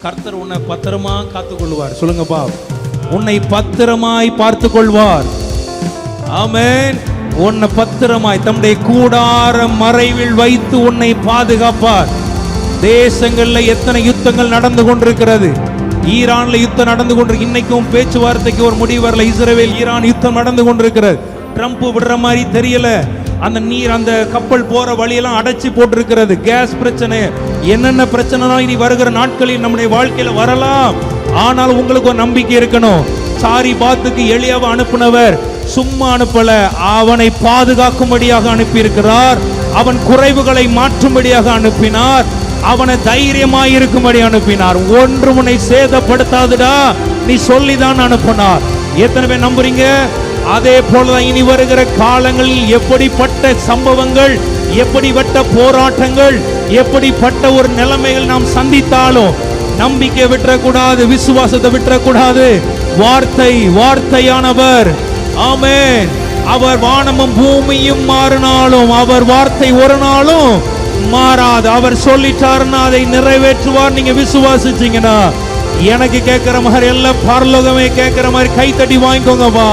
கர்த்தர் உன்னை பத்திரமா காத்துக்கொள்வார். சொல்லுங்கப்பா, உன்னை பத்திரமாய் பார்த்து கொள்வார். ஆமென். உன்னை பத்திரமாய் தம்முடைய கூடார மறைவில் வைத்து உன்னை பாதுகாப்பார். தேசங்கள்ல எத்தனை யுத்தங்கள் நடந்து கொண்டிருக்கிறது. ஈரான்ல யுத்தம் நடந்து கொண்டிருக்கு. இன்னைக்கும் பேச்சுவார்த்தைக்கு ஒரு முடிவு வரல. இஸ்ரேல் ஈரான் யுத்தம் நடந்து கொண்டிருக்கிறது. ட்ரம்ப் விடுற மாதிரி தெரியல. அந்த நீர், அந்த கப்பல் போற வழியெல்லாம் அடைச்சி போட்டிருக்கிறது. கேஸ் பிரச்சனை, என்னென்ன பிரச்சனை இனி வருகிற நாட்களில் நம்முடைய வாழ்க்கையில வரலாம். ஆனால் உங்களுக்கு ஒரு நம்பிக்கை இருக்கணும். சாரி பாத்துக்கு எளியாவை அனுப்பினவர் சும்மா அனுப்பல, அவனை பாதுகாக்கும்படியாக அனுப்பியிருக்கிறார். அவன் குறைவுகளை மாற்றும்படியாக அனுப்பினார். அவனை தைரியமாய் இருக்கும்படி அனுப்பினார். ஒன்று உன்னை சேதப்படுத்தாதுடா நீ சொல்லிதான் அனுப்பினார். எத்தனை பேர் நம்புறீங்க? அதே போலதான் இனி வருகிற காலங்களில் எப்படிப்பட்ட சம்பவங்கள், எப்படிப்பட்ட போராட்டங்கள், எப்படிப்பட்ட ஒரு நிலைமைகள் நாம் சந்தித்தாலும் நம்பிக்கை விட்டுறக்கூடாது, விசுவாசத்தை விட்டுறக்கூடாது. வார்த்தையானவர், ஆமென், அவர் வானமும் பூமியும் மாறினாலும் அவர் வார்த்தை ஒரு நாளும் மாறாது. அவர் சொல்லிட்டாருன்னா அதை நிறைவேற்றுவார். நீங்க விசுவாசிச்சீங்கன்னா எனக்கு கேட்கிற மாதிரி எல்லாம் பரலோகமே கேட்கிற மாதிரி கைத்தட்டி வாங்கிக்கோங்கப்பா.